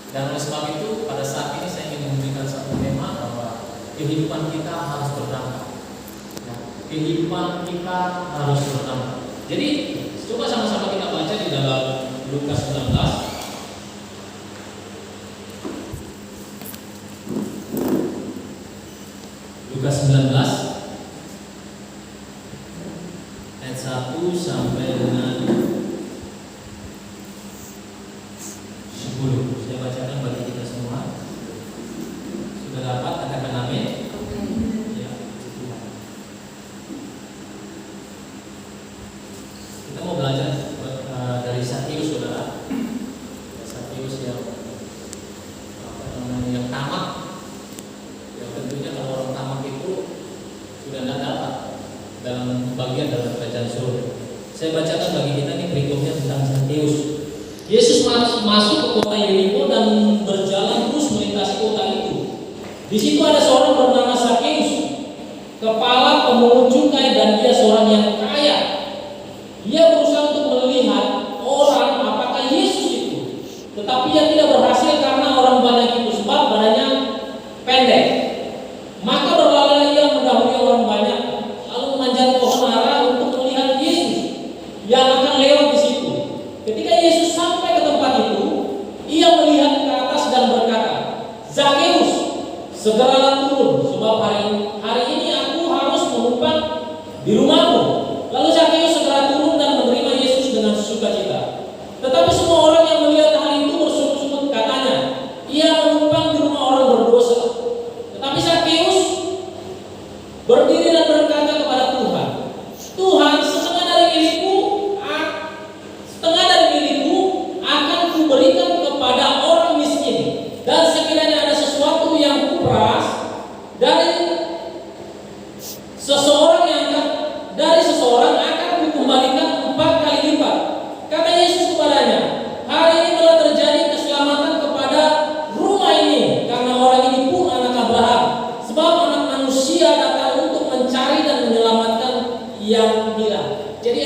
Dan oleh sebab itu pada saat ini saya ingin memberikan satu tema bahwa kehidupan kita harus berdampak. Ya, kehidupan kita harus berdampak. Jadi coba sama-sama kita baca di dalam Lukas 19. Lukas 19 ayat 1 sampai dengan 10. Saya bacakan bagi kita semua. Sudah dapat, katakan amin. Ya, kita mau belajar dari Sakeus, saudara. Sakeus yang yang tamak. Ya, tentunya kalau orang tamak itu sudah tidak dapat dalam bagian dalam kerajaan surga. Saya bacakan bagi kita ini berikutnya tentang Sakeus. Yesus masuk ke kota Yeriko dan berjalan terus melintasi kota itu. Di situ ada seorang bernama Sakeus, kepala pemungut cukai, dan dia seorang yang kaya. Dia berusaha untuk melihat orang apakah Yesus itu, tetapi ia tidak berhasil karena orang banyak itu, sebab badannya pendek. Maka berlalu ia mendahului orang banyak, lalu memanjat pohon ara untuk melihat Yesus yang akan lewat di situ. Ketika Yesus sampai ke tempat itu, ia melihat ke atas dan berkata, "Zakeus, segeralah turun, sebab hari ini aku harus menumpang di rumahmu." Lalu Zakeus segera turun dan menerima Yesus dengan sukacita. Tetapi semua orang yang melihat hal itu bersungut-sungut katanya, "Ia menumpang di rumah orang berdosa." Tetapi Zakeus berdiri dan berkata kepada Tuhan, "Tuhan, setengah dari milikku akan kuberikan kepada orang miskin, dan sekiranya ada sesuatu yang kuperas dari seseorang akan kukembalikan 4 kali lipat." Kata Yesus kepadanya, "Hari ini telah terjadi keselamatan kepada rumah ini, karena orang ini pun anak Abraham, sebab Anak Manusia datang untuk mencari dan menyelamatkan yang hilang." Jadi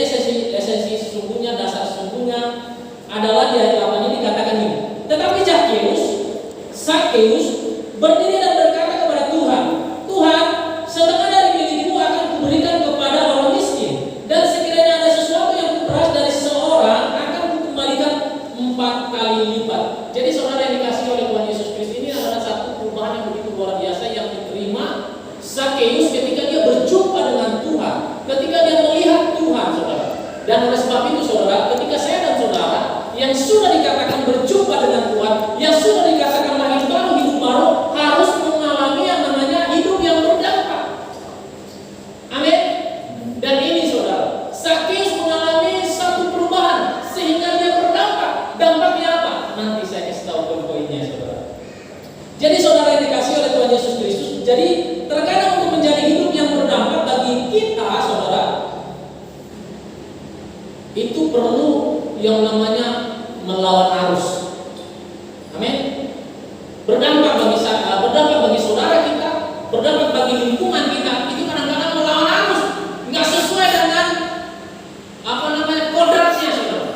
esensi sesungguhnya, dasar sesungguhnya adalah di ayat 8 ini dikatakan ini. Tetapi Sakeus berdiri dan berkata kepada Tuhan, "Tuhan, setengah dari milikku akan kuberikan kepada orang miskin, dan sekiranya ada sesuatu yang kuperas dari seorang akan kukembalikan 4 kali lipat." Jadi saudara yang dikasihi oleh Tuhan Yesus Kristus, ini adalah satu perubahan yang begitu luar biasa yang diterima Sakeus ketika dia berjumpa dengan Tuhan, ketika dia melihat Tuhan, saudara. Dan oleh sebab itu saudara, ketika saya dan saudara yang sudah dikatakan berjumpa dengan Tuhan, yang sudah dikatakan lahir baru, hidup baru, harus mengalami yang namanya hidup yang berdampak. Amin. Dan ini saudara, Sakeus mengalami satu perubahan sehingga dia berdampak. Dampaknya apa? Nanti saya kasih tahu poin-poinnya, saudara. Jadi saudara yang dikasihi oleh Tuhan Yesus Kristus, jadi terkadang untuk menjadi hidup yang berdampak bagi kita, saudara, itu perlu yang namanya melawan arus. Amin. Berdampak bagi saudara kita, berdampak bagi lingkungan kita, itu kadang-kadang melawan arus, nggak sesuai dengan kodratnya, saudara.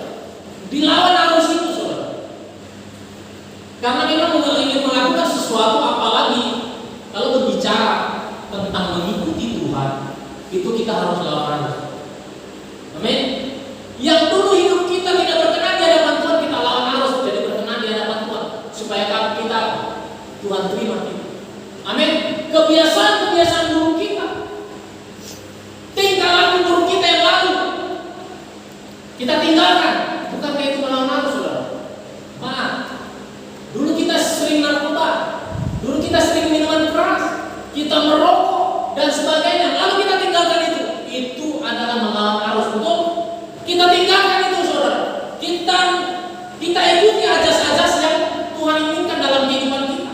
Dilawan arus itu, saudara. Karena memang ingin melakukan sesuatu, apalagi kalau berbicara tentang mengikuti Tuhan, itu kita harus lawan arus. Amin. Yang dulu hidup kita tidak berkenan di hadapan Tuhan, kita lawan arus jadi berkenan di hadapan Tuhan, supaya kita Tuhan terima kita. Amin. Kebiasaan buruk kita, tingkah laku buruk kita yang lalu, kita tinggalkan. Bukankah itu melawan arus, saudara? Maaf. Dulu kita sering narkoba, dulu kita sering minuman keras, kita merokok dan sebagainya, lalu kita tinggalkan itu. Itu adalah melawan arus, betul? Kita tinggalkan itu, saudara. Kita ikuti ajas-ajas yang Tuhan inginkan dalam kehidupan kita.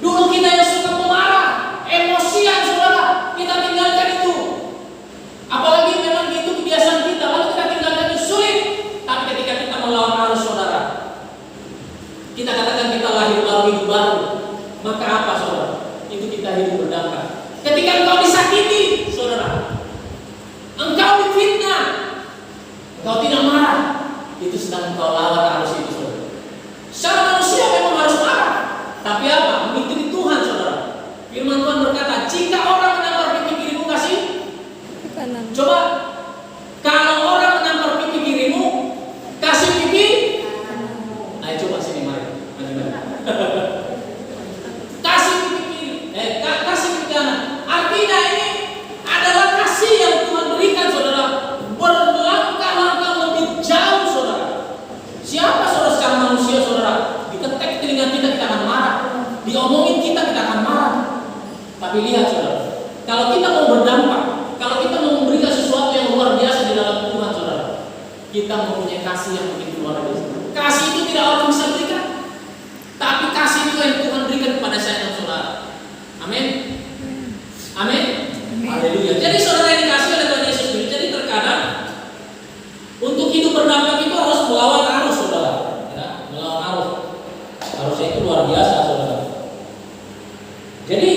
Dulu kita yang suka memarah, emosian, saudara, kita tinggalkan itu. Apalagi memang itu kebiasaan kita, lalu kita tinggalkan itu, sulit. Tapi ketika kita melawan arus, saudara, kita katakan kita lahir baru, hidup baru, maka apa, saudara? Itu kita hidup berdampak. Ketika engkau disakiti, saudara, engkau difitnah, engkau tidak marah, itu sedang engkau lawan arus itu, saudara. Secara manusia memang harus Tapi lihat saudara, kalau kita mau berdampak, kalau kita mau memberikan sesuatu yang luar biasa di dalam Tuhan saudara, kita mempunyai kasih yang begitu luar biasa. Kasih itu tidak orang bisa berikan, tapi kasih itu yang Tuhan berikan kepada saya dan saudara. Amin. Amin. Haleluya. Jadi saudara yang dikasih oleh Tuhan Yesus Kristus, jadi terkadang untuk hidup berdampak itu harus melawan arus saudara. Ya, melawan arus. Arusnya itu luar biasa saudara. Jadi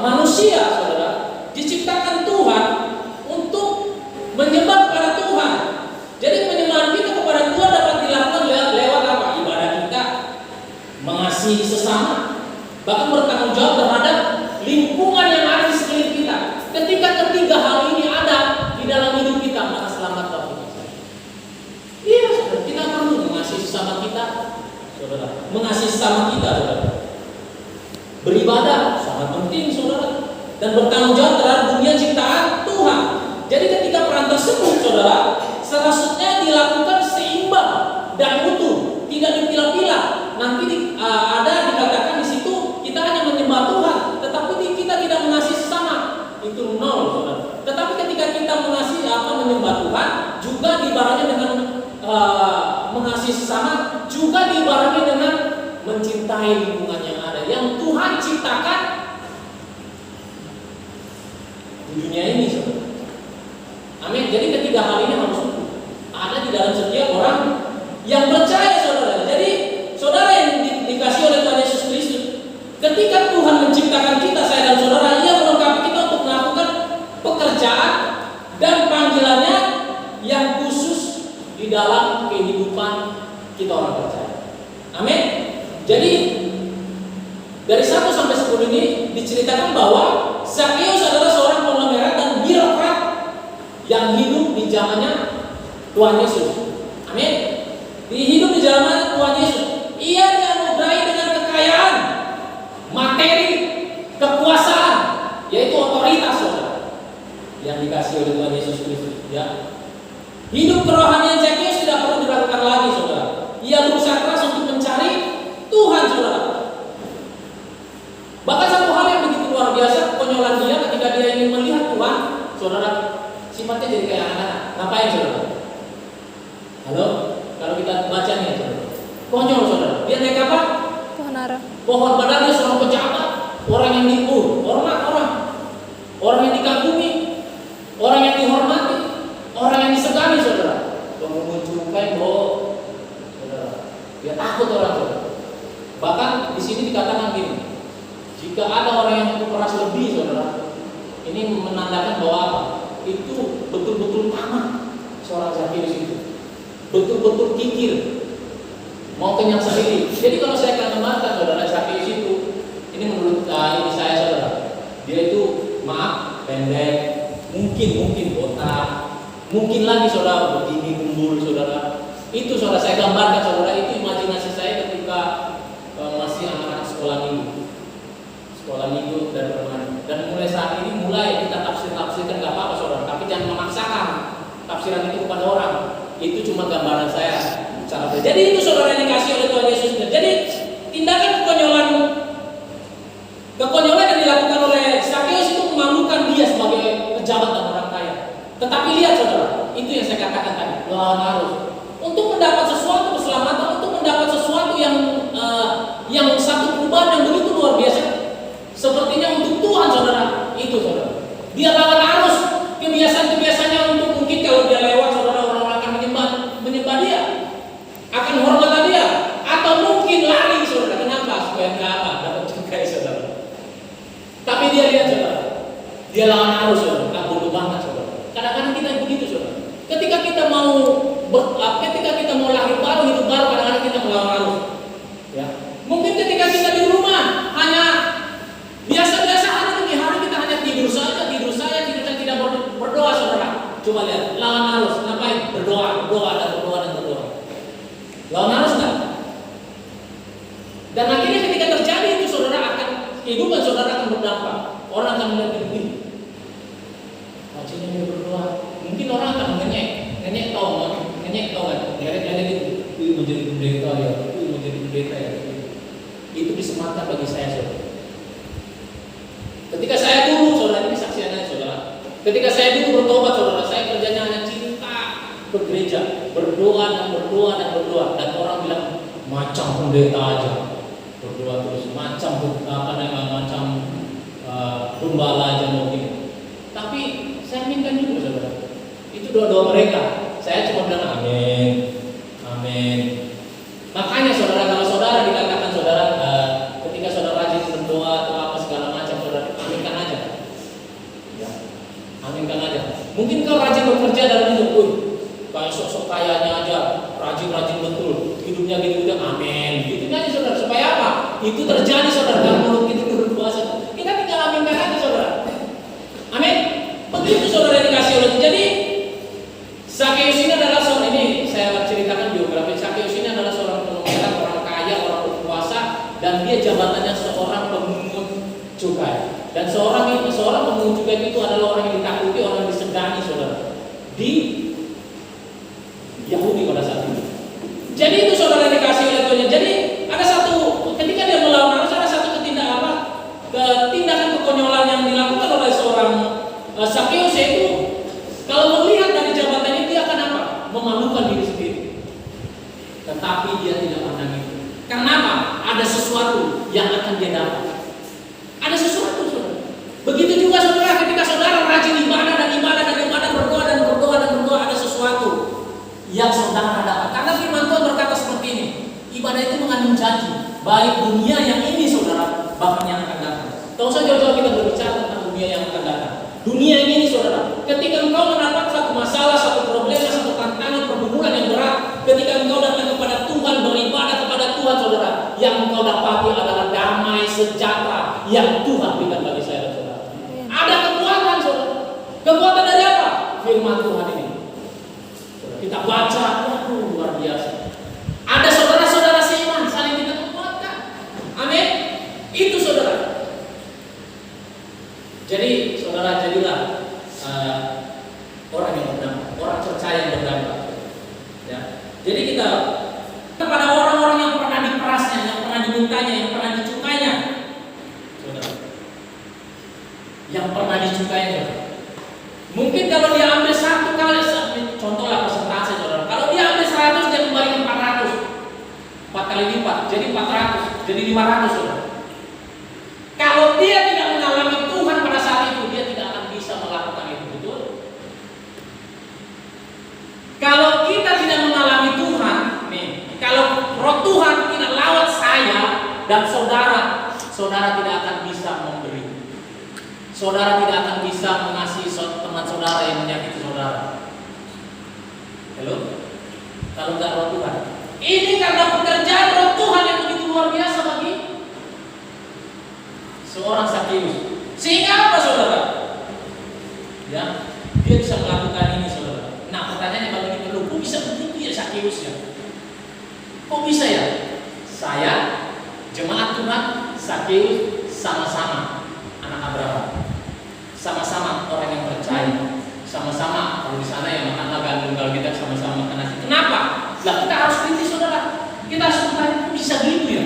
manusia saudara diciptakan Tuhan untuk menyembah kepada Tuhan. Jadi penyembahan kita kepada Tuhan dapat dilakukan lewat apa? Ibadah kita, mengasihi sesama, bahkan bertanggung jawab terhadap lingkungan yang ada di sekeliling kita. Ketika ketiga hal ini ada di dalam hidup kita, maka selamatlah kita. Iya saudara, kita perlu mengasihi sesama kita, saudara. Mengasihi sesama kita, saudara. Beribadah sangat penting saudara, dan bertanggung jawab terhadap dunia ciptaan Tuhan. Jadi ketika peran tersebut saudara seharusnya dilakukan seimbang dan utuh, tidak dipilah-pilah. Nanti ada dikatakan di situ kita hanya menyembah Tuhan, tetapi kita tidak mengasihi sesama, itu nol saudara. Tetapi ketika kita mengasihi menyembah Tuhan, juga dibarengi dengan mengasihi sesama, juga dibarengi dengan mencintai lingkungan yang ada, yang Tuhan ciptakan di dunia ini saudara. Amin. Jadi ketiga hal ini harus ada di dalam setiap orang yang percaya saudara. Jadi saudara yang dikasih oleh Tuhan Yesus Kristus, ketika Tuhan menciptakan kita, saya dan saudara, Ia melengkapi kita untuk melakukan pekerjaan dan panggilannya yang khusus di dalam kehidupan kita orang percaya. Amin. Jadi dari 1 sampai 10 ini diceritakan bahwa Zakheus adalah seorang konglomerat dan birokrat yang hidup di zamannya Tuhan Yesus. Amin. Hidup di zaman Tuhan Yesus. Ia dianugerahi dengan kekayaan, materi, kekuasaan, yaitu otoritas saudara, yang dikasih oleh Tuhan Yesus Kristus. Ya. Hidup kerohanian Zakheus tidak perlu diragukan lagi saudara. Ia berusaha keras untuk mencari Tuhan saudara. Bahkan satu hal yang begitu luar biasa, konyolan dia ketika dia ingin melihat Tuhan, saudara, sifatnya jadi kayak anak-anak. Ngapain saudara? Halo? Kalau kita baca nih saudara, konyol saudara. Dia naik apa? Pohon ara. Pohon, padahal dia seorang pejabat, orang yang hormat orang yang dikagumi, orang yang dihormati, orang yang disegani saudara. Memunculkan saudara, dia takut orang saudara. Bahkan di sini dikatakan gini, jika ada orang yang keras lebih saudara, ini menandakan bahwa apa? Itu betul-betul tamak seorang Zakheus itu, betul-betul kikir, mau kenyang sendiri. Jadi kalau saya akan gambarkan saudara, Zakheus itu, ini menurut ini saya saudara, dia itu maaf pendek, mungkin botak, mungkin lagi saudara begini gembul saudara. Itu saudara saya gambarkan saudara, itu imajinasi saya ketika masih anak-anak sekolah minggu dan remaja. Dan mulai saat ini kita tafsirkan nggak apa-apa saudara, tapi jangan memaksakan tafsiran itu kepada orang. Itu cuma gambaran saya cara. Jadi itu saudara yang dikasih oleh Tuhan Yesus. Jadi tindakan kekonyolan yang dilakukan oleh Zakheus itu memalukan dia sebagai pejabat dan orang kaya. Tetapi lihat saudara, itu yang saya katakan tadi, melawan arus. Untuk mendapat sesuatu keselamatan, untuk mendapat sesuatu yang satu perubahan yang begitu luar biasa, sepertinya untuk Tuhan saudara, itu saudara. Dia lawan arus kebiasaan-kebiasaannya untuk mungkin kalau dia lewat saudara, orang akan menyembah dia, akan hormat dia, atau mungkin lari saudara. Kenapa? Supaya dapat cukai saudara. Tapi dia lihat saudara, dia lawan arus saudara, tak bodoh banget saudara. Kadang-kadang kita begitu saudara. Ketika kita mau lahir baru, hidup baru, kadang-kadang kita melawan arus. Ya. Mungkin ketika kita di rumah hanya biasa-biasa aja di hari kita hanya tidur saja, tidak berdoa saudara. Coba lihat, lawan arus, ngapain? Berdoa. Lawan arus enggak? Dan akhirnya ketika terjadi itu saudara, akan kehidupan saudara akan berdampak. Orang akan melihat begini. Wajibnya dia berdoa. Mungkin orang akan ngenyek tahu kan? Nyeret itu menjadi pendeta ya, itu menjadi pendeta ya. Itu disematkan bagi saya saudara. Ketika saya dulu, saudara, ini kesaksiannya saudara. Ketika saya dulu bertobat, saudara, saya kerjanya hanya cinta bergereja, berdoa dan berdoa dan berdoa. Dan orang bilang macam pendeta aja, berdoa terus macam macam gembala aja mau gini. Tapi saya minta juga, saudara. Itu doa-doa mereka. Saya cuma bilang amin, amin. Makanya saudara, kalau saudara dikatakan saudara, ketika saudara rajin berdoa atau apa segala macam, saudara aminkan aja. Ya, aminkan aja. Mungkin kau rajin bekerja dalam hidup, kayak sok-sok kayanya aja, rajin-rajin betul, hidupnya gitu-gitu, amin. Gitu aja saudara. Supaya apa? Itu terjadi saudara dalam mulut kita berpuasa. Kita tinggal aminkan aja saudara. Amin. Begitu saudara dikasih oleh itu. Jadi Zakeus ini adalah seorang, ini saya ceritakan biografi. Zakeus ini adalah seorang pengelola, orang kaya, orang berkuasa, dan dia jabatannya seorang pemungut cukai. Dan seorang pemungut cukai itu adalah orang yang ditakuti, orang yang disegani saudara di Yahudi pada saat itu. Jadi itu saudara dikasih oleh Tuhan. Jadi ada satu, ketika dia melawan harus ada satu tindakan kekonyolan yang dilakukan oleh seorang Zakeus, itu kalau melihat dari jabatannya dia akan apa? Memalukan diri sendiri. Tetapi dia tidak pandang itu. Karena apa? Ada sesuatu yang akan dia dapat. Ada sesuatu, saudara. Begitu juga saudara, ketika saudara rajin ibadah dan ibadah dan ibadah, berdoa dan berdoa dan berdoa, ada sesuatu yang saudara dapat. Karena firman Tuhan berkata seperti ini, ibadah itu mengandung janji, baik dunia yang ini saudara, bahkan yang akan datang. Tak usah jauh-jauh kita berbicara tentang dunia yang akan datang. Dunia yang ini saudara, ketika engkau mendapat satu masalah, satu problem, satu tantangan, pergumulan yang berat, ketika engkau datang kepada Tuhan, beribadah kepada Tuhan saudara, yang engkau dapati adalah damai sejahtera yang Tuhan berikan bagi saya dan saudara. Ada kekuatan saudara. Kekuatan dari apa? Firman Tuhan ini. Kita baca, waduh luar biasa. Ada saudara-saudara seiman, saling kita kuatkan. Amin. Itu saudara. Jadi saudara, jadilah orang yang berdampak, orang percaya yang berdampak. Ya. Jadi kita kepada orang-orang yang pernah diperasnya, yang pernah dimintanya, yang pernah dicukainya, saudara. Yang pernah dicukainya. Mungkin kalau dia ambil satu kali, contohlah persentase saudara. Kalau dia ambil 100, dia kembali 400. 4 kali lipat, jadi 400, jadi 500 saudara. Kalau dia tidak mengalami Tuhan pada saat itu, dia tidak akan bisa melakukan itu, betul? Kalau kita tidak mengalami Tuhan, nih, kalau roh Tuhan tidak lawat saya dan saudara, saudara tidak akan bisa memberi. Saudara tidak akan bisa mengasihi teman saudara yang menyakiti saudara. Halo? Kalau tidak roh Tuhan. Ini karena pekerjaan roh Tuhan yang begitu luar biasa bagi seorang Zakeus. Sehingga apa saudara? Ya, dia bisa melakukan ini saudara. Nah pertanyaannya bagi kita dulu, kok bisa begitu ya Zakeus ya? Kok bisa ya? Saya, jemaat Tuhan, Zakeus sama-sama anak Abraham, sama-sama orang yang percaya, sama-sama kalau di sana ya makanlah gandum, kalau kita sama-sama makan nasi. Kenapa? Lah kita harus kritis saudara. Kita harus bertanya, kok bisa gitu ya?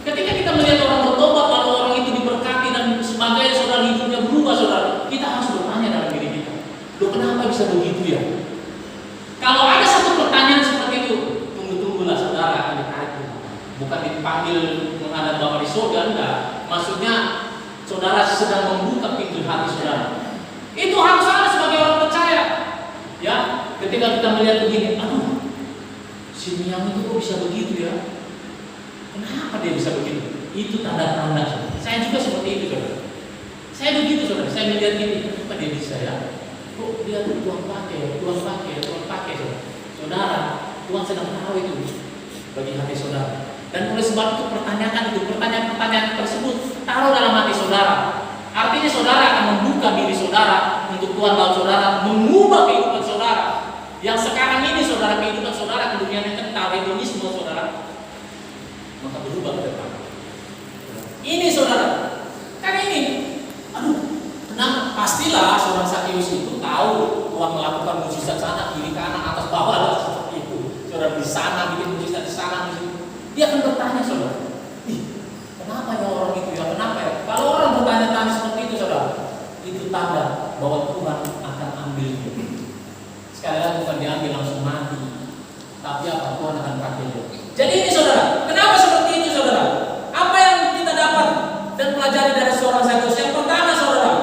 Ketika kita melihat orang bertobat, lalu orang itu diberkati dan sebagainya, saudara, hidupnya berubah saudara, kita harus bertanya dalam diri kita, loh kenapa bisa begitu ya? Kalau ada satu pertanyaan seperti itu, tunggu-tunggulah saudara akan ditarik. Bukan dipanggil menghadap Bapa di surga, enggak. Maksudnya saudara sedang membuka pintu hati saudara. Itu harus ada sebagai orang percaya. Ya, ketika kita melihat begini, aduh, si Miang itu kok bisa begitu ya? Kenapa dia bisa begitu? Itu tanda-tanda. Saya juga seperti itu saudara. Saya begitu saudara. Saya melihat gini, kenapa dia bisa ya? Kok dia Tuhan pakai saudara. Saudara, Tuhan sedang tahu itu bagi hati saudara. Dan oleh sebab itu pertanyaan-pertanyaan tersebut taruh dalam hati saudara. Artinya saudara akan membuka diri saudara untuk Tuhan laut saudara, mengubah kehidupan saudara. Yang sekarang ini saudara, kehidupan saudara, kedudukan yang kental, hedonisme saudara, maka berubah ke depan. Ini saudara, kan ini, aduh, kenapa? Pastilah seorang Zakeus itu tahu Tuhan melakukan mujizat sana, kiri kanan, atas bawah lah seperti itu. Saudara di sana bikin mujizat, di sana mujizat. Dia akan bertanya saudara, ih, kenapa ya orang itu ya? Kenapa ya? Kalau orang bertanya-tanya seperti itu saudara, bahwa Tuhan akan ambilnya. Sekali lagi bukan diambil langsung mati, tapi apa? Tuhan akan pakai dia. Jadi ini saudara, kenapa seperti itu saudara? Apa yang kita dapat dan pelajari dari seorang Sakeus? Yang pertama saudara,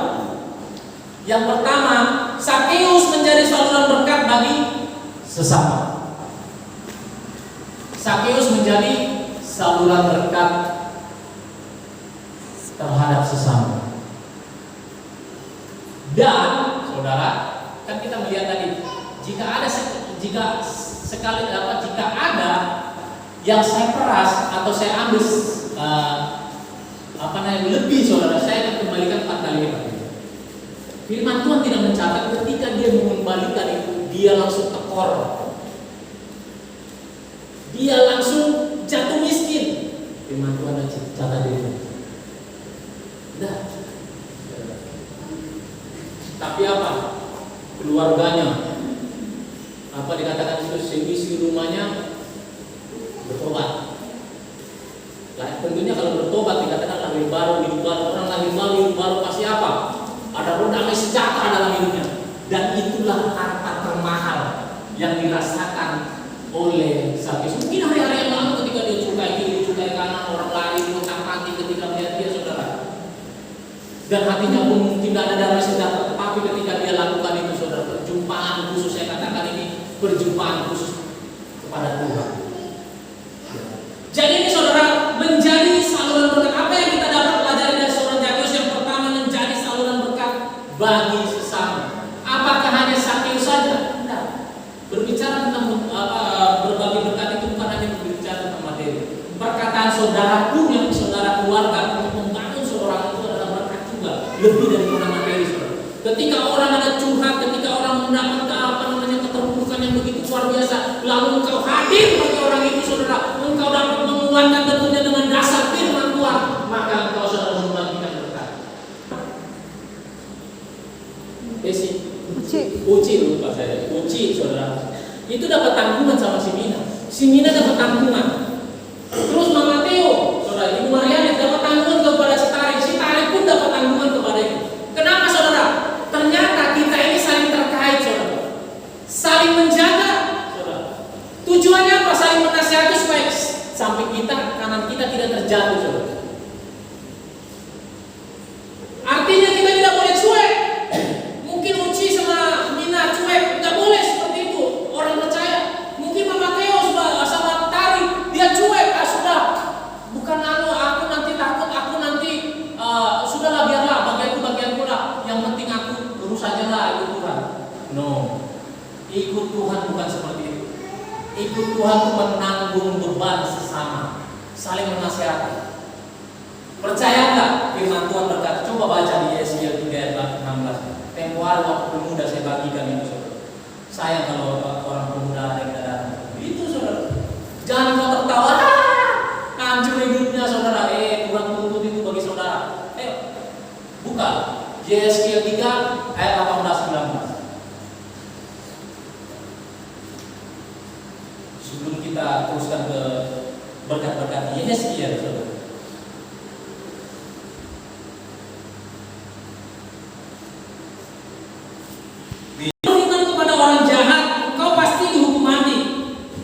yang pertama, Sakeus menjadi saluran berkat bagi sesama. Sakeus menjadi saluran berkat terhadap sesama. Dan saudara, kan kita melihat tadi, jika ada yang saya peras atau saya ambil lebih saudara, saya akan kembalikan 4 kali lipat. Firman Tuhan tidak mencatat ketika dia mengembalikan itu dia langsung tekor, dia langsung jatuh miskin. Firman Tuhan ada catat itu. Nah, tapi apa? Keluarganya, apa dikatakan itu, seisi rumahnya bertobat. Lah, tentunya kalau bertobat dikatakan lahir baru, hidup baru. Orang lahir baru, hidup baru pasti apa? Ada damai sejahtera dalam hidupnya. Dan itulah harta termahal yang dirasakan oleh Sakeus. Mungkin hari-hari yang lalu ketika dia cukai kiri, cukai kanan, orang lari, orang mati ketika melihat dia saudara. Dan hatinya pun mungkin tidak ada damai sejahtera. Tetapi ketika dia lakukan itu saudara, perjumpaan khusus, saya katakan ini perjumpaan khusus kepada Tuhan. Jadi ini saudara menjadi saluran berkat. Apa yang kita dapat pelajari dari seorang Sakeus? Yang pertama, menjadi saluran berkat bagi sesama. Apakah hanya Sakeus saja? Tidak. Berbicara tentang berbagi berkat itu bukan hanya berbicara tentang materi. Perkataan saudara pun yang saudara keluarga untuk membangun seorang itu adalah berkat juga. Lebih daripada materi saudara. Ketika orang ada curhat, ketika orang mendapatkan keterpurukan yang begitu luar biasa, lalu engkau hadir bagi orang itu saudara, engkau dapat menguatkan tentunya dengan dasar firman Tuhan, maka engkau saudara membagikan berkat. Uci lupa saya, Uci saudara, itu dapat tanggungan sama si Mina dapat tanggungan. Terus Mama Theo, saudara, Ibu Mariana dapat tanggungan kepada si Tarik pun dapat tanggungan kepada itu. Kenapa saudara? Ternyata kita ini saling terkait saudara, saling menjaga saudara. Tujuannya apa? Saling menasihati supaya sampai kanan kita tidak terjatuh saudara. Artinya kita tidak boleh cuek. Mungkin Uci sama Mina cuek, nggak boleh seperti itu. Orang percaya. Mungkin Mama Theo sama Tari dia cuek, sudah bukan aku nanti takut, aku nanti sudahlah biarlah bagianku lah. Yang penting aku urus saja lah ikut Tuhan. No, ikut Tuhan bukan seperti itu. Ikut Tuhan itu menanggung beban sesama, saling menasihati. Percaya nggak firman Tuhan berkata? Coba baca di Yesaya 3 ayat 16. Tempoh hari waktu pemuda saya bagikan itu saudara. Sayang kalau orang pemuda ada yang datang. Itu saudara. Jangan kau tertawa, hancur hidupnya saudara. Tuhan tuntut itu bagi saudara. Buka Yesaya 3 ayat 18-19. Sebelum kita teruskan ke berkat-berkat Yesaya saudara.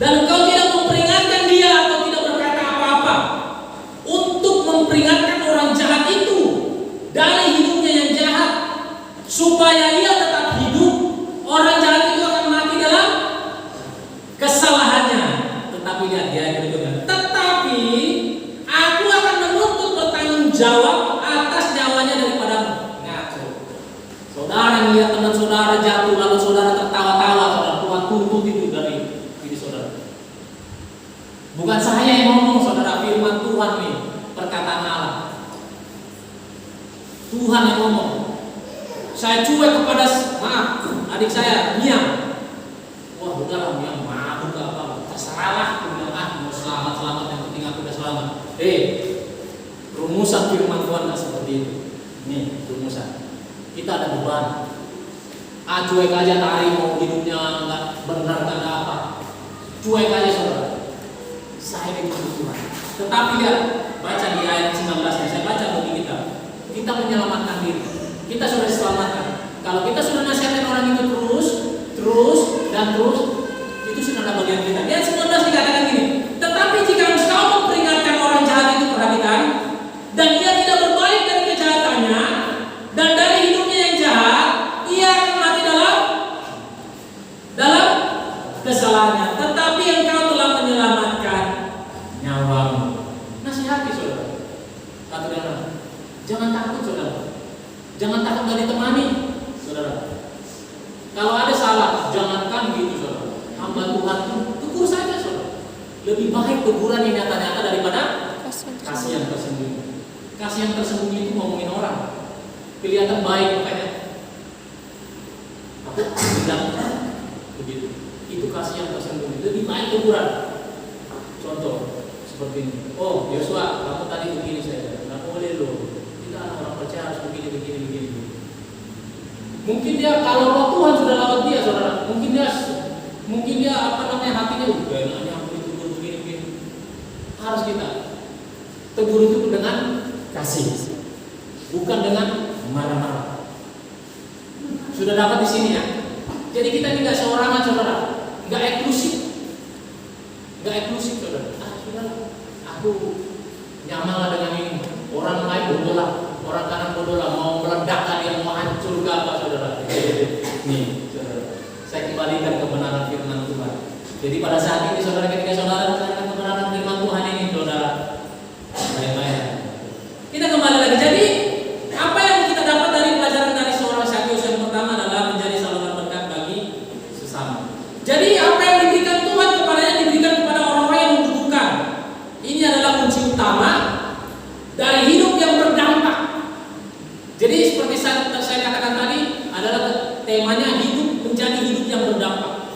Dan engkau tidak memperingatkan dia atau tidak berkata apa-apa untuk memperingatkan orang jahat itu dari hidupnya yang jahat, supaya ia tetap hidup. Orang jahat itu akan mati dalam kesalahannya. Tetapi dia berikutnya, tetapi aku akan menuntut bertanggung jawab atas nyawanya daripadamu. Ngaco. Saudara melihat teman saudara jatuh lalu saudara tertawa-tawa, saudara, Tuhan tuntut itu dari saudara. Bukan saya yang ngomong saudara, firman Tuhan nih, perkataan Allah. Tuhan yang ngomong. Saya cuek kepada adik saya, Miam. Wah udahlah Miam, maaf enggak apa, terserahlah. Aku bilang mau selamat yang penting aku udah selamat. Rumusan firman Tuhan nggak seperti itu. Nih rumusan. Kita ada beban. Cuek aja Tari mau hidupnya nggak benar karena apa? Cuek aja saudara. Saya dibutuh Tuhan. Tetapi lihat, baca di ayat 19 ya. Saya baca bagi kita. Kita menyelamatkan diri. Kita sudah diselamatkan. Kalau kita sudah nasihatin orang itu terus, dan terus, itu sudah ada bagian kita. Ayat 19 dikatakan gini, tetapi jika engkau memperingatkan orang jahat itu, perhatikan, dan ia tidak berbalik dari kejahatannya, dan dari hidupnya yang jahat, ia akan mati dalam kesalahannya. Tetapi engkau telah menyelamatkan nyawamu. Nasihati saudara. Katakanlah, jangan takut saudara. Jangan takut gak ditemani saudara. Kalau ada salah, jangankan gitu saudara. Hamba Tuhan itu tegur saja saudara. Lebih baik teguran yang nyata-nyata daripada kasih yang tersembunyi. Kasih yang tersembunyi itu ngomongin orang. Kelihatan baik makanya. Aku bilang begitu. Itu kasih yang tersembunyi. Lebih baik teguran. Contoh seperti ini. Oh Yosua, kamu tadi begini saya. Nggak boleh loh. Kita orang percaya harus begini. Mungkin dia kalau roh Tuhan sudah lewat dia, saudara. Mungkin dia hatinya enaknya aku ditegur begini. Harus kita tegur itu dengan kasih, bukan dengan marah-marah. Sudah dapat di sini ya. Jadi kita tidak seorangan saudara, nggak eksklusif saudara. Saudara, aku nyaman dengan ini. Orang lain bodoh lah, orang kanan bodoh lah, mau meledakkan yang mau hancur ke apa saudara. Nih saudara, saya kembalikan kebenaran firman Tuhan. Jadi pada saat ini saudara, ketika saudara mendengarkan kebenaran firman Tuhan ini saudara, baik-baik. Kita kembali lagi. Jadi apa yang kita dapat dari pelajaran dari seorang Sakyus yang pertama adalah menjadi saluran berkat bagi sesama. Jadi apa yang diberikan Tuhan kepadanya diberikan kepada orang-orang yang membutuhkan. Ini adalah kunci utama dari hidup yang berdampak. Jadi seperti saya katakan tadi adalah temanya hidup menjadi hidup yang berdampak.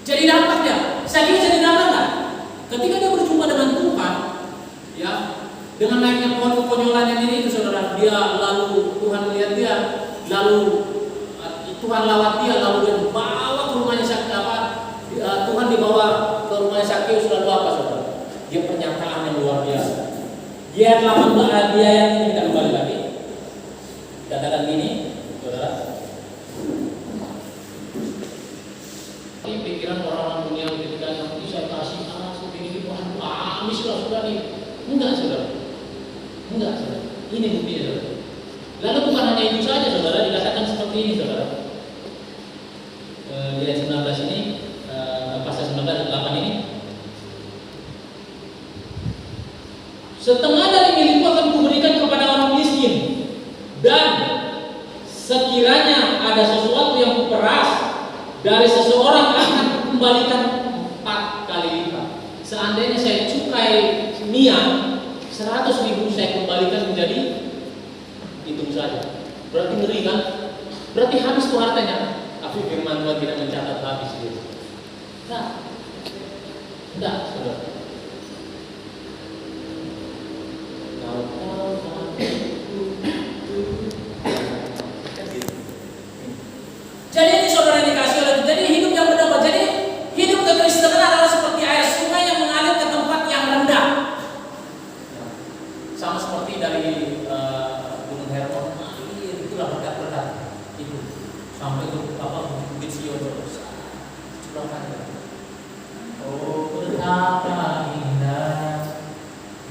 Jadi dampaknya, saya kira jadi dampak nggak? Ketika dia berjumpa dengan Tuhan, ya, dengan naiknya pohon kekonyolan yang ini itu saudara, dia lalu Tuhan melihat dia, lalu Tuhan lawat dia, lalu dia dibawa ke rumahnya Tuhan dibawa ke rumahnya Sakyus, lalu apa saudara? Dia pernyataan yang luar biasa. Dia 18 dia yang ini kita kembali lagi. Katakan gini, saudara. Pikiran orang-orang dunia ketika yang bisa kasih begini Tuhan habislah sudah nih. Enggak saudara. Ini buktinya saudara. Lalu bukan hanya itu saja saudara, dikatakan seperti ini saudara. Di ayat 19 ini, pasal 19 ayat 8 ini. Setengah dari milikku akan kuberikan kepada orang miskin, dan sekiranya ada sesuatu yang kuperas dari seseorang akan kukembalikan 4 kali lipat. Seandainya saya cukai niat 100.000, saya kembalikan menjadi hitung saja. Berarti ngeri kan? Berarti habis tuh hartanya. Tapi firman Tuhan tidak mencatat habis gitu. Enggak, saudara. Jadi ini saudara dikasih oleh. Jadi hidup yang berdampak. Jadi hidup kekristenan adalah seperti air sungai yang mengalir ke tempat yang rendah. Sama seperti dari Gunung Hermon, itulah berkat-berkat itu sampai ke Bukit Sion terus. Oh betapa indah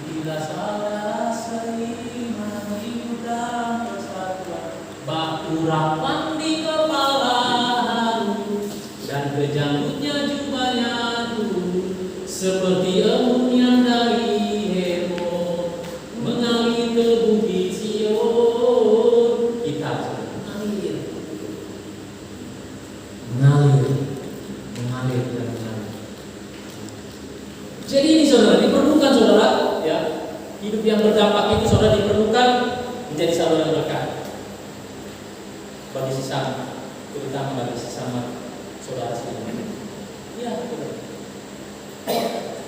bila salah seima hidup dan persatuan, bak urapan di kepala harum dan kejanggutnya jubahnya turun seperti embun yang dari Hermon mengalir ke Bukit Sion. Kita mengalir. Jadi ini saudara diperlukan saudara, ya, hidup yang berdampak itu saudara diperlukan menjadi saluran berkat bagi sesama, terutama bagi sesama saudara sendiri. Ya, betul.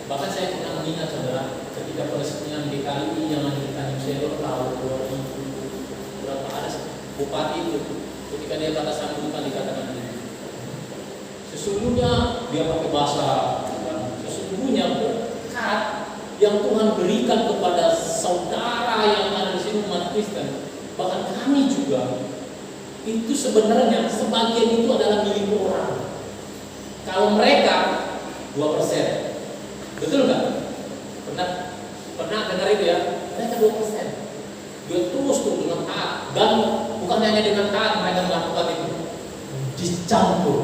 Bahkan saya pernah mengingat saudara ketika peresmian DKI yang ada di Tanjung Selor tahun 2000 berapa, ada bupati itu ketika dia kata sambutan dikatakan ini. Sesungguhnya dia pakai bahasa, sesungguhnya berkat yang Tuhan berikan kepada saudara yang ada di sini umat Kristen, bahkan kami juga itu sebenarnya sebagian itu adalah milik orang. Kalau mereka 2%, betul nggak? Pernah dengar itu ya? Mereka 2%. Dia terus dengan taat, dan bukan hanya dengan taat mereka melakukan itu, dicampur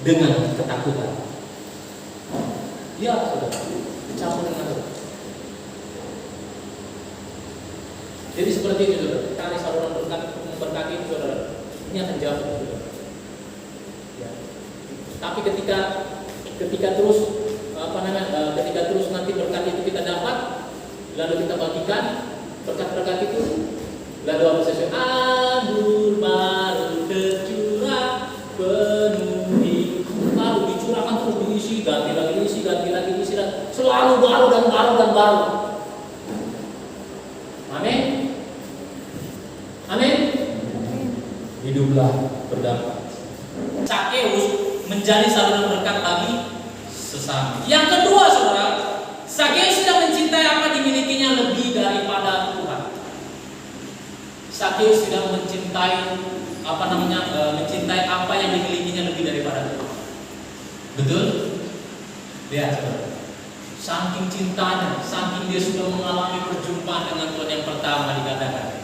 dengan ketakutan. Ya, saudara, dicampur dengan ketakutan. Jadi seperti itu, saudara. Kali saudara memberkati itu, saudara, ini akan jauh, saudara. Ya. Tapi ketika terus ketika terus nanti berkat itu kita dapat, lalu kita bagikan berkat-berkat itu, lalu apa sesuai anggur baru tercurah penuhi, baru dicurahkan terus diisi, ganti lagi isi, selalu baru dan baru dan baru. Amin. Amin. Hiduplah berdampak. Sakeus menjadi saluran berkat bagi sesama. Yang kedua, saudara, Sakeus sudah mencintai apa dimilikinya lebih daripada Tuhan. Sakeus sudah mencintai mencintai apa yang dimilikinya lebih daripada Tuhan. Betul? Lihat, saudara. Saking cintanya, saking dia sudah mengalami perjumpaan dengan Tuhan yang pertama dikatakan,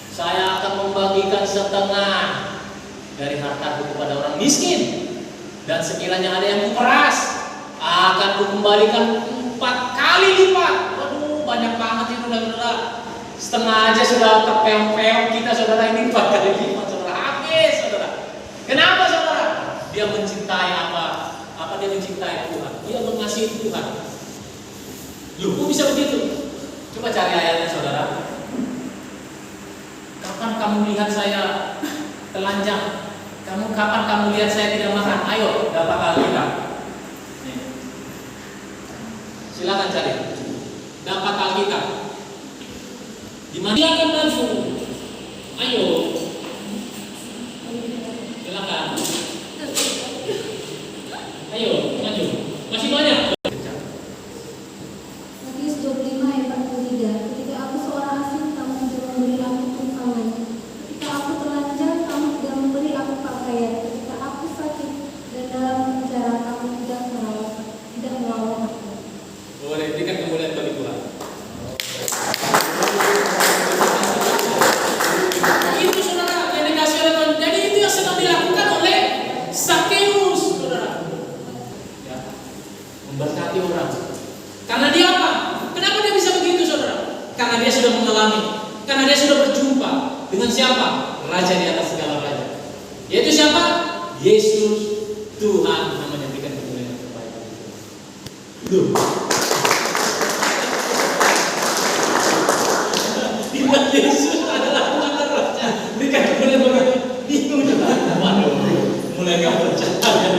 saya akan membagikan setengah dari hartaku kepada orang miskin, dan sekiranya ada yang kuperas, akan kukembalikan 4 kali lipat. Waduh, banyak banget itu, saudara. Setengah aja sudah terpeong-peong kita, saudara. Ini 4 kali lipat, saudara. Habis, saudara. Kenapa, saudara? Dia mencintai apa? Dia mencintai Tuhan. Dia mengasihi Tuhan. Loh, kok bisa begitu? Coba cari ayatnya, saudara. Kapan kamu lihat saya telanjang? Kapan kamu lihat saya tidak makan? Ayo, dapat Alkitab. Silakan cari. Dapat Alkitab. Di mana? Silakan langsung. Ayo. Silakan. Ayo, maju. Masih banyak. Matius 25 ayat 43. Ketika aku seorang asing, kamu tidak memberi aku tumpangan. Ketika aku telanjang, kamu tidak memberi aku pakaian. Ketika aku sakit dan dalam penjara, kamu tidak merawat aku. Boleh berikan kemuliaan bagi Tuhan. Itu, saudara, yang dikasih oleh Tuhan. Jadi itu yang sedang dilakukan oleh Sakeus, saudara. Ya, memberkati orang. Karena dia apa? Kenapa dia bisa begitu, saudara? Karena dia sudah mengalami, karena dia sudah berjumpa dengan siapa? Raja di atas segala raja. Yaitu siapa? Yesus Tuhan, namanya. Berikan kemuliaan kepada Tuhan. Iman Yesus adalah Tuhan dan Raja. Berikan kemuliaan kepada Tuhan. Bingung juga. Waduh, mulai gak percaya.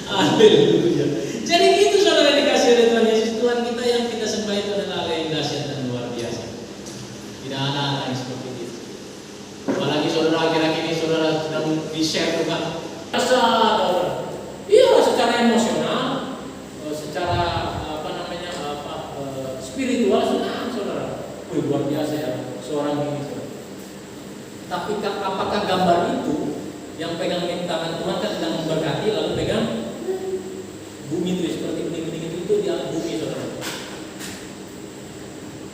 Haleluya. Jadi itu, saudara, yang dikasih oleh Tuhan Yesus. Tuhan kita yang kita sembah itu adalah Allah yang dahsyat dan luar biasa. Tidak ada yang seperti itu. Apalagi saudara, akhir-akhir ini saudara sedang di-share Tuhan. Iya, secara emosional, secara spiritual senang, saudara. Luar biasa ya, seorang ini, saudara. Tapi apakah gambar itu yang pegang tangan Tuhan kan sedang memberkati, lalu pegang bumi itu seperti bening-bening itu dia bumi, saudara.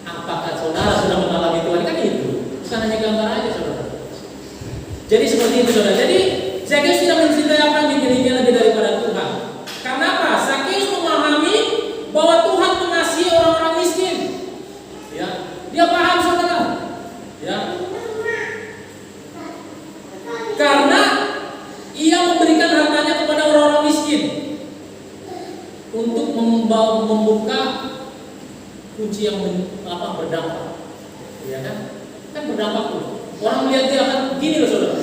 Apakah saudara sudah mengalami Tuhan? Kan itu bukan hanya gambar aja, saudara. Jadi seperti itu, saudara. Jadi Sakeus tidak mencintai apa yang dimilikinya lebih daripada Tuhan. Karena apa? Sakeus memahami bahwa Tuhan mengasihi orang-orang miskin. Ya, dia paham, saudara. Ya. Karena ia memberikan hartanya kepada orang-orang miskin untuk membuka kunci yang berdampak. Ya kan? Kan berdampak tuh. Orang melihat dia kan gini loh, saudara.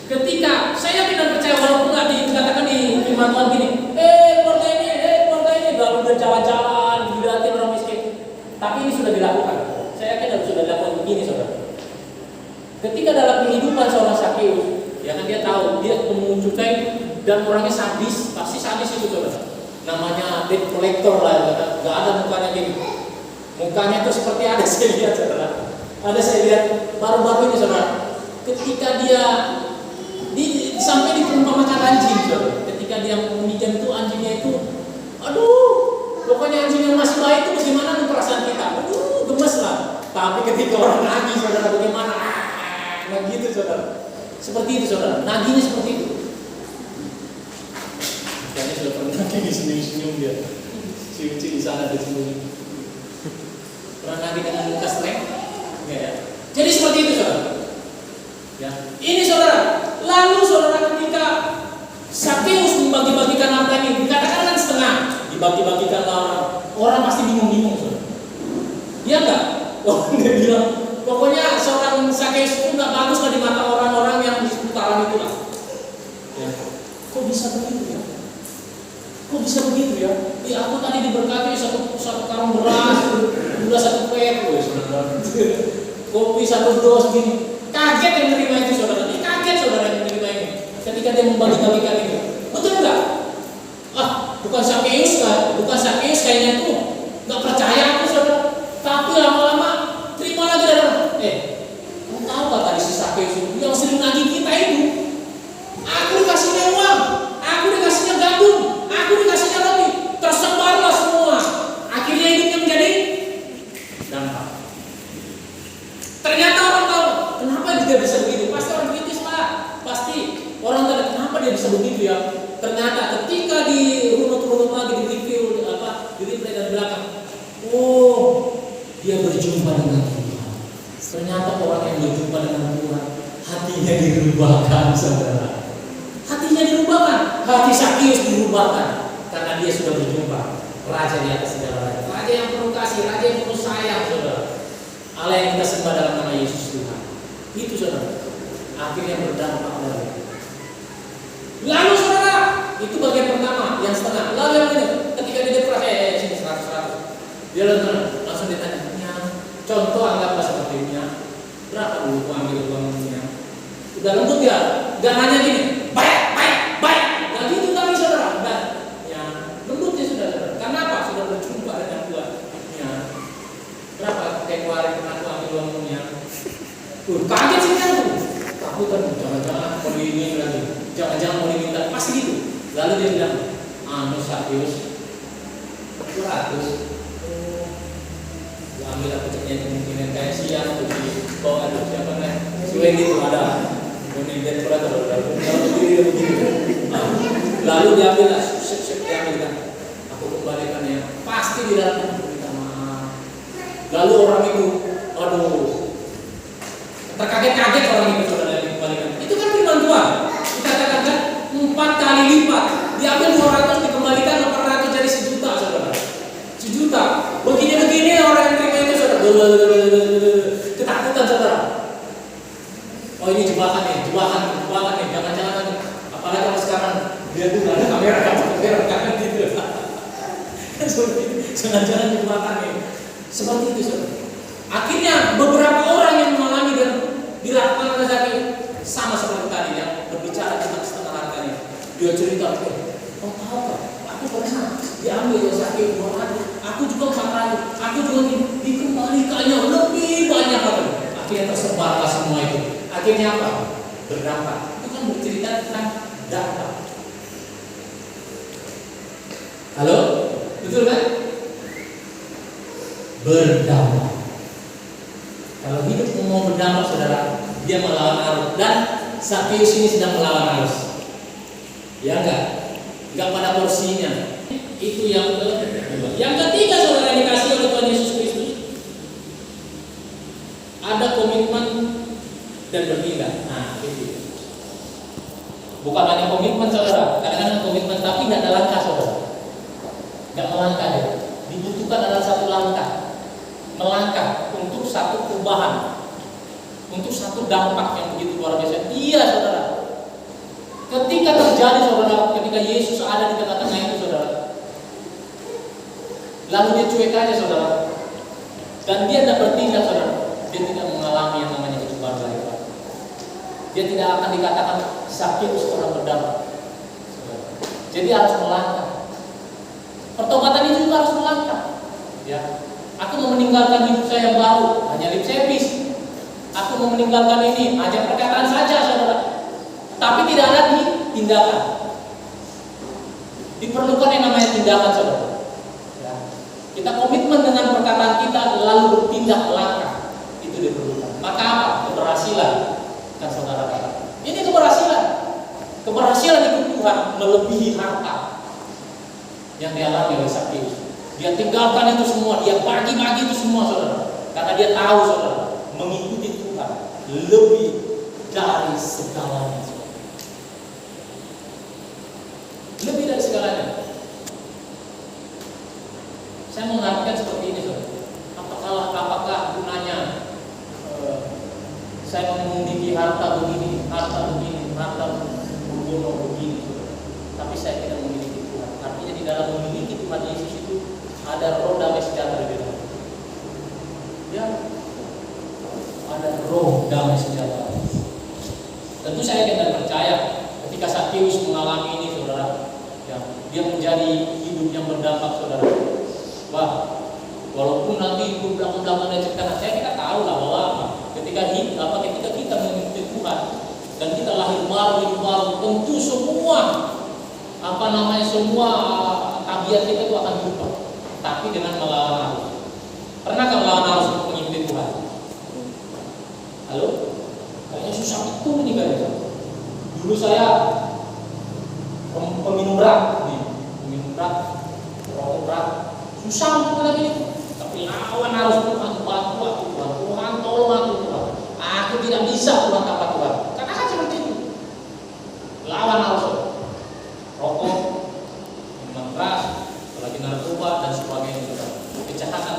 Ketika saya tidak percaya, walaupun nggak dikatakan di firman Tuhan gini, keluarga ini, lalu berjalan-jalan dilihatin orang miskin. Tapi ini sudah dilakukan. Saya yakin sudah dilakukan begini, saudara. Ketika dalam kehidupan seorang Sakeus, ya kan dia tahu dia menunjukkan dan orangnya sadis, pasti sadis itu, saudara. Namanya debt collector lah, nggak ada mukanya gini. Mukanya tuh seperti ada, saya lihat, saudara. Ada saya lihat baru-baru ini saudara, ketika dia sampai diperumpamakan anjing saudara. Ketika dia memijam itu anjingnya itu, aduh, pokoknya anjing yang masih baik itu bagaimana perasaan kita? Aduh, gemes lah. Tapi ketika orang nagih saudara bagaimana? Nah gitu saudara. Seperti itu saudara, nagihnya seperti itu. Kayaknya sudah pernah kayak senyum-senyum dia. Cium-cium di sana ada senyum. Pernah nagih dengan muka streng? Enggak ya. Jadi seperti itu saudara. Ya. Ini saudara. Lalu saudara ketika Sakeus membagi-bagikan harta ini, dikatakan kan setengah, dibagi-bagikan orang pasti bingung-bingung saudara. Iya enggak? Oh, dia bilang, pokoknya seorang Sakeus itu enggak bagus lah di mata orang-orang yang di seputaran itu lah. Ya. Kok bisa begitu ya? Kok bisa begitu ya? Ya aku tadi diberkati satu karung beras, gula satu pek, saudara. Kopi satu dos gini. Kaget yang menerima itu saudara. Ini kaget saudara yang menerima ini. Ketika dia membagi-bagikan itu, betul enggak? Bukan Sakeus kan? Bukan Sakeus kayaknya itu nggak percaya aku saudara. Tapi lama-lama terima lagi dari orang. Kamu tahu gak tadi si Sakeus itu yang sering nagih kita itu? Aku dikasihnya uang, aku dikasihnya gandum, aku dikasihnya roti, tersebarlah semua. Akhirnya hidupnya menjadi dampak. Ternyata orang tahu kenapa dia bisa begitu. Pasti orang kritis lah, pasti orang tanya kenapa dia bisa begitu ya. Ternyata ketika dirunut-runut lagi di review di replay dan belakang, dia berjumpa dengan Tuhan. Ternyata orang yang berjumpa dengan Tuhan hatinya dirubahkan saudara. Hatinya dirubahkan, hati Sakeus dirubahkan karena dia sudah berjumpa Raja di atas segala raja, Raja yang penuh kasih, Raja yang penuh sayang saudara. Allah yang kita sembah dalam nama Yesus Tuhan. Itu saudara. Akhirnya berdampak lagi. Lalu saudara, itu bagian pertama yang setengah. Lalu yang ini, ketika dia depresi, sini 100. Dia langsung ditanya, contoh anggaplah seperti ini. Berapa dulu aku ambil uangnya? Udah lembut ya? Gak nanya gini, baik. Nah gitu tapi saudara, lembut ya sudah. Karena apa? Sudah berjumpa dengan Tuhan. Berapa tempo hari pernah aku ambil uangnya? Kaget sih kan tuh. Takutan, jangan-jangan mau diminta lagi, jangan-jangan mau diminta, pasti gitu. Lalu dia bilang, Sakeus 200. Gua ambil aku ceknya kemungkinan kayak siang tuh bawa ada siapa nih? Si Wendy tuh ada. Ini dia pernah kalau begini. Lalu dia ambil lah, dia ambil kan. Aku kembalikan ya. Pasti di dalam minta maaf. Lalu orang itu, terkaget-kaget orang itu saudara dikembalikan. Itu kan firman Tuhan. Dikatakan kan 4 kali lipat. Diambil 200 dikembalikan 800 jadi 1 juta saudara. 1 juta. Begini-begini orang yang terima itu saudara. Ketakutan saudara. Oh ini jebakan nih. Jangan-jangan apalagi kalau sekarang dia tuh ada kamera kan gitu. Jangan-jangan jebakan nih. Seperti itu saudara. Akhirnya beberapa orang yang mengalami dan dilakukan oleh Sakeus sama seperti tadi yang berbicara tentang setengah hartanya. Dia cerita, tahu gak? Aku pernah diambil oleh Sakeus 200, aku juga 400, aku juga dikembalikannya lebih banyak lagi. Akhirnya tersebarlah semua itu. Akhirnya apa? Berdampak. Itu kan bercerita tentang dampak. Halo? Betul kan? Berdampak. Kalau hidup mau berdampak saudara, dia melawan arus dan Sakeus ini sedang melawan arus. Ya enggak pada porsinya. Itu yang kedua. Yang ketiga saudara dikasih oleh Tuhan Yesus Kristus, ada komitmen dan bertindak. Nah, itu. Bukan hanya komitmen saudara, kadang-kadang komitmen tapi tidak ada langkah saudara. Tidak melangkah ya. Dibutuhkan adalah satu langkah. Melangkah untuk satu perubahan, untuk satu dampak yang begitu luar biasa. Iya saudara. Ketika terjadi saudara, ketika Yesus ada di tengah-tengah itu saudara, lalu dia cuek aja saudara, dan dia tidak bertindak saudara, dia tidak mengalami yang namanya kecukupan dari Tuhan. Dia tidak akan dikatakan Sakeus orang berdampak. Jadi harus melangkah. Pertobatan itu juga harus melangkah. Ya. Aku mau meninggalkan hidup saya yang baru, hanya lip service. Aku mau meninggalkan ini, hanya perkataan saja saudara. Tapi tidak ada di tindakan. Diperlukan yang namanya tindakan saudara. Ya. Kita komitmen dengan perkataan kita lalu bertindak langkah. Itu diperlukan. Maka apa? Keberhasilan. Kan saudara kata. Ini keberhasilan. Keberhasilan ikut Tuhan melebihi harta yang dialami oleh Zakheus. Dia tinggalkan itu semua, dia bagi-bagi itu semua saudara. Karena dia tahu saudara, mengikuti Tuhan lebih dari segalanya. Lebih dari segalanya. Saya mengartikan seperti ini saudara. Apakah gunanya saya memiliki harta begini, harta begini, saudara. Tapi saya tidak memiliki Tuhan. Artinya di dalam memiliki Tuhan Yesus itu ada roh damai sejahtera di dalam. Ya, ada roh damai sejahtera. Tentu saya tidak percaya ketika Zakheus mengalami ini, saudara, ya, dia menjadi hidup yang berdampak, saudara. Wah, walaupun nanti hidup belakang-belakang dan cerita, kita tahu lah bahwa ketika kita mengikuti Tuhan dan kita lahir baru, tentu semua semua tabiat kita itu akan berubah. Tapi dengan melawan arus. Pernahkah melawan arus untuk mengikuti Tuhan? Halo? Kayaknya susah betul nih guys. Dulu saya peminum berat, rokok berat, susah untuk lagi. Tapi lawan arus Tuhan, bantu aku Tuhan, tolong aku Tuhan. Aku tidak bisa Tuhan tanpa Tuhan. Karena kan seperti itu. Lawan arus rokok, minuman keras, apalagi narkoba dan sebagainya. Kejahatan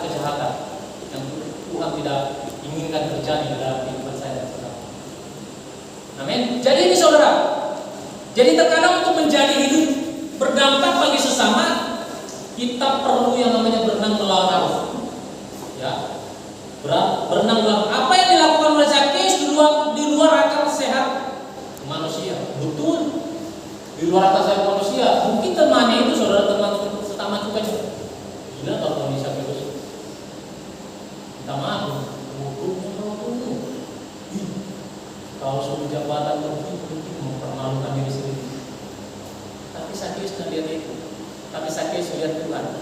yang Tuhan tidak inginkan terjadi dalam kehidupan saya dan saudara. Amin. Jadi ini saudara. Jadi terkadang untuk menjadi hidup berdampak bagi sesama, kita perlu yang namanya berenang melawan arus. Ya. Berenang melawan. Apa yang dilakukan oleh Zakheus di luar akal sehat manusia. Betul. Di luar akal sehat manusia. Mungkin temannya itu saudara, teman sesama cukanya. Gila kalau bisa terus. Minta maaf. Kalau suruh jabatan mungkin mempermalukan diri sendiri. Tapi Zakheus tidak lihat itu. Tapi Zakheus lihat Tuhan.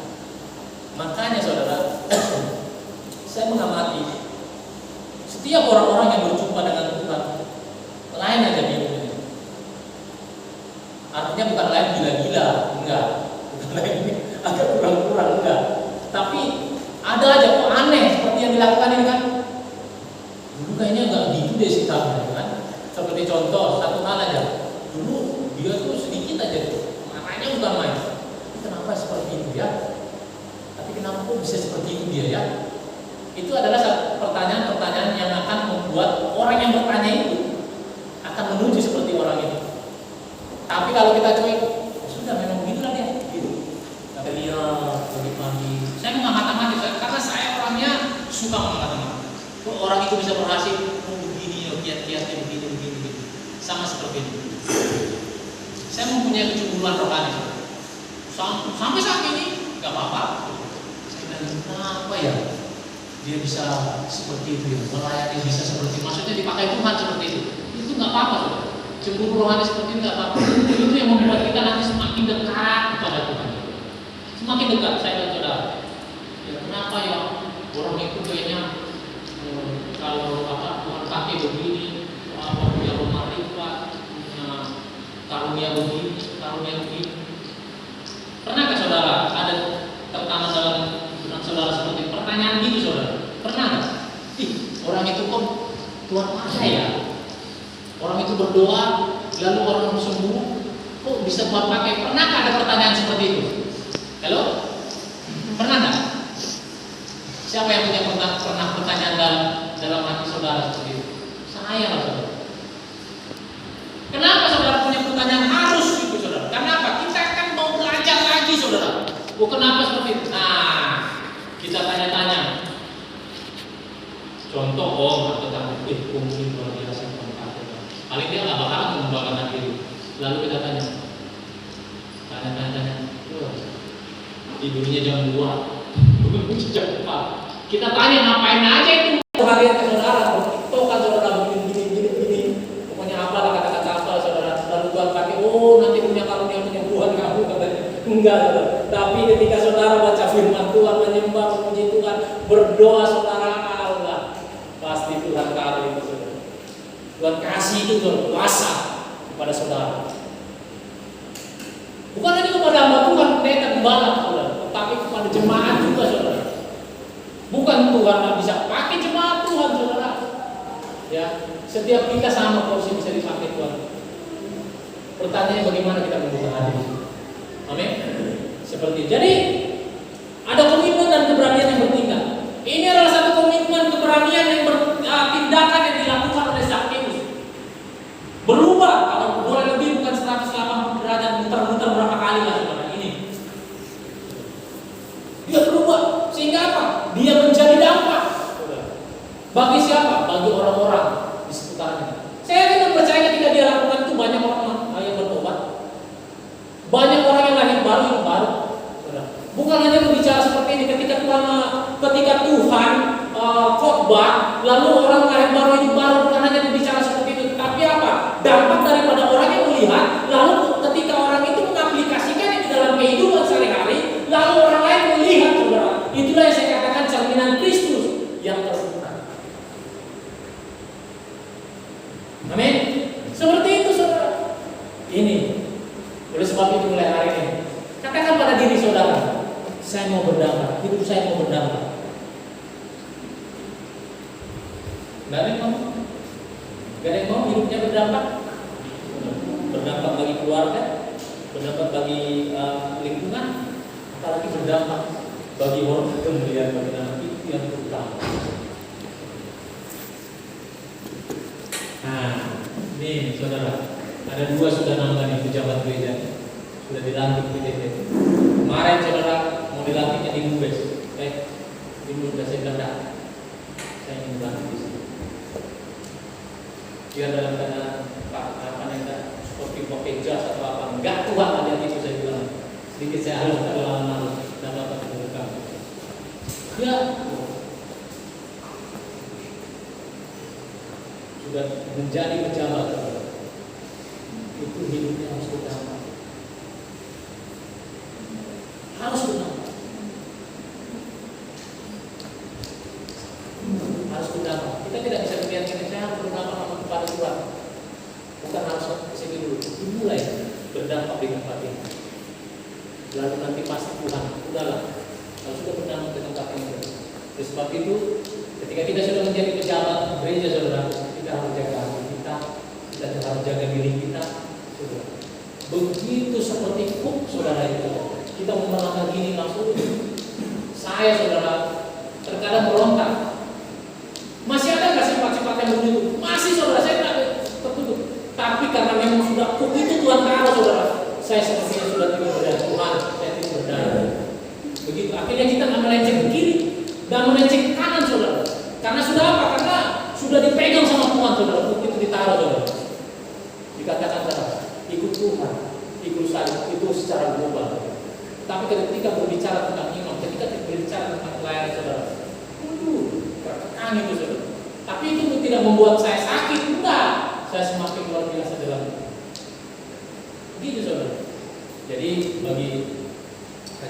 Makanya saudara, saya mengamati setiap orang-orang yang berjumpa dengan Tuhan, lain aja hidupnya. Artinya bukan lain gila-gila, enggak. Bukan lain agak kurang-kurang, enggak. Tapi ada aja kok aneh seperti yang dilakukan ini kan. Dulu kayaknya enggak gitu deh sikapnya kan. Seperti contoh satu hal aja. Dulu dia tuh sedikit aja marahnya bukan main. Kenapa seperti itu ya? Tapi kenapa kok bisa seperti itu dia ya? Itu adalah pertanyaan-pertanyaan yang akan membuat orang yang bertanya itu akan menuju seperti orang itu. Tapi kalau kita cuek, sudah memang begitulah dia. Gitu. Kata dia pagi-pagi. Saya mengamati karena saya orangnya suka mengamati. Kok orang itu bisa berhasil? Begini, kiat-kiatnya begini. Sama seperti ini. Saya mempunyai kecemburuan rohani. Sampai saat ini nggak apa-apa. Saya bilang kenapa ya dia bisa seperti itu ya, melayani bisa seperti itu. Maksudnya dipakai Tuhan seperti itu. Itu nggak apa-apa. Cemburu rohani seperti itu nggak apa-apa. Itu yang membuat kita nanti semakin dekat kepada Tuhan. Semakin dekat saya dan saudara. Ya kenapa ya orang itu kayaknya kalau Tuhan pakai begini, punya pemarifat, punya karunia begini. Pernahkah saudara ada tertanam dalam benak saudara seperti pertanyaan gitu saudara? Pernah nggak? Orang itu kok Tuhan pakai ya? Orang itu berdoa, lalu orang sembuh, kok bisa Tuhan pakai? Pernahkah ada pertanyaan seperti itu? Halo? Pernah nggak? Siapa yang pernah pertanyaan dalam hati saudara seperti itu? Saya lah saudara. Kenapa saudara punya pertanyaan harus gitu saudara? Kenapa? Kita kan mau belajar lagi saudara. Kenapa seperti itu? Nah, kita tanya-tanya. Contoh atau mungkin luar biasa pakai. Paling dia nggak bakal mengembangkan diri. Lalu kita tanya. Tidurnya jam 2, jam 4. Kita tanya ngapain aja itu harian ke saudara, bertiktokan Enggak, saudara. Tapi ketika saudara baca firman Tuhan, menyembah, memuji Tuhan, berdoa saudara, Allah, pasti Tuhan tahu itu saudara. Tuhan kasih itu kuasa kepada saudara. Bukan hanya kepada hamba Tuhan, pendeta, gembala, saudara, tetapi kepada jemaat juga, saudara. Bukan Tuhan nggak bisa pakai jemaat Tuhan, saudara. Ya, setiap kita sama porsi bisa dipakai Tuhan. Pertanyaannya bagaimana kita membuka hati? Amin. Seperti jadi ada komitmen dan keberanian yang bertindak. Ini adalah satu komitmen keberanian yang tindakan yang dilakukan oleh Zakheus. Berubah, kalau boleh lebih bukan 180 derajat, muter-muter berapa kali lah saudara ini. Dia berubah sehingga apa? Dia menjadi dampak. Bagi siapa? Bagi orang-orang di sekitarnya. Saya tidak percaya ketika dia lakukan itu banyak orang yang bertobat. Banyak orang yang lahir baru, hidup baru. Bukan hanya berbicara seperti ini ketika Tuhan khotbah, lalu orang lahir baru, hidup baru, bukan hanya berbicara seperti itu, tapi apa? Dampak daripada orang yang melihat, lalu ketika orang itu mengaplikasikannya di dalam kehidupan sehari-hari, lalu orang lain melihat, saudara. Itulah yang saya katakan cerminan Kristus yang terbuka. Amin. Seperti itu, saudara. Ini. Oleh sebab itu mulai hari ini, katakan pada diri saudara, saya mau berdampak, hidup saya mau berdampak. Gak ada yang mau? Gak ada yang mau hidupnya berdampak? Berdampak bagi keluarga, berdampak bagi lingkungan, apalagi berdampak bagi orang kemuliaan bagi nama itu yang terutama. Nah, ini saudara, ada 2 sudah nambah nih pejabat gereja, sudah dilantik PDT. Kemarin saudara mau dilantiknya di Mubes, di Mubes saya bilang, saya ingin dilantik di sini. Dia dalam keadaan apa namanya seperti pakai jas atau apa, enggak Tuhan ada itu saya bilang. Sedikit saya harus dalam dapat terbuka. Ya, sudah menjadi pejabat. Itu hidupnya harus berdampak. Harus berdampak. Harus berdampak. Kita tidak bisa membiarkan saya harus berdampak kepada Tuhan. Bukan harus kesini dulu. Dimulai berdampak di tempat ini. Lalu nanti pasti Tuhan, udahlah. Kalau sudah berdampak di tempat ini. Oleh sebab itu, ketika kita sudah menjadi pejabat gereja, saudara, kita harus jaga hati kita harus jaga diri kita. Begitu seperti kuk saudara itu, kita menerangkan gini langsung. Saya saudara terkadang berontak. Masih ada nggak sifat-sifat yang begitu? Masih saudara, saya tidak tertutup. Tapi karena memang sudah kuk itu Tuhan tahu saudara, saya sepertinya sudah tidak berdaya. Tuhan, saya tidak berdaya. Begitu. Akhirnya kita nggak melenceng ke kiri dan melenceng ke kanan saudara. Karena sudah apa? Karena sudah dipegang sama Tuhan saudara. Kuk itu ditaruh saudara. Dikatakan saudara, ikut Tuhan, ikut saya, itu secara global. Tapi ketika berbicara tentang iman, ketika berbicara tentang pelayanan saudara, tertekan itu saudara. Tapi itu tidak membuat saya sakit, enggak. Saya semakin luar biasa dalam. Begitu saudara. Jadi bagi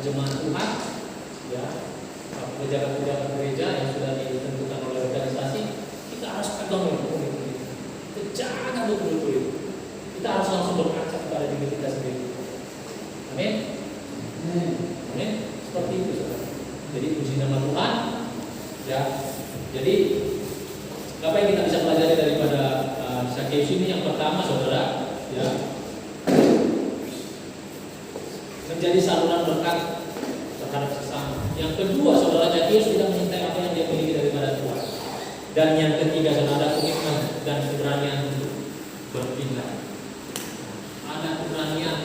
jemaat Tuhan, ya, pejabat-pejabat gereja yang sudah ditentukan oleh organisasi, kita harus pegang itu. Jangan betul-betul. Kita harus langsung berkaca kepada diri kita sendiri. Amin. Amin. Seperti itu saudara. Jadi puji nama Tuhan. Ya. Jadi apa yang kita bisa pelajari daripada Zakheus ini? Yang pertama saudara, ya, menjadi saluran berkat terhadap sesama. Yang kedua saudara, Zakheus tidak mencintai apa yang dia miliki daripada Tuhan. Dan yang ketiga saudara, komitmen dan keberanian untuk berpindah. Ada keberanian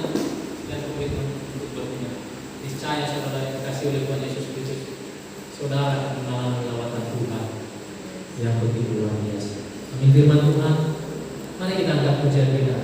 dan komitmen untuk berpindah. Niscaya saudara yang dikasih oleh Tuhan Yesus Kristus, saudara akan mengalami lawatan Tuhan yang begitu luar biasa. Amin. Firman Tuhan, mari kita angkat pujian kita.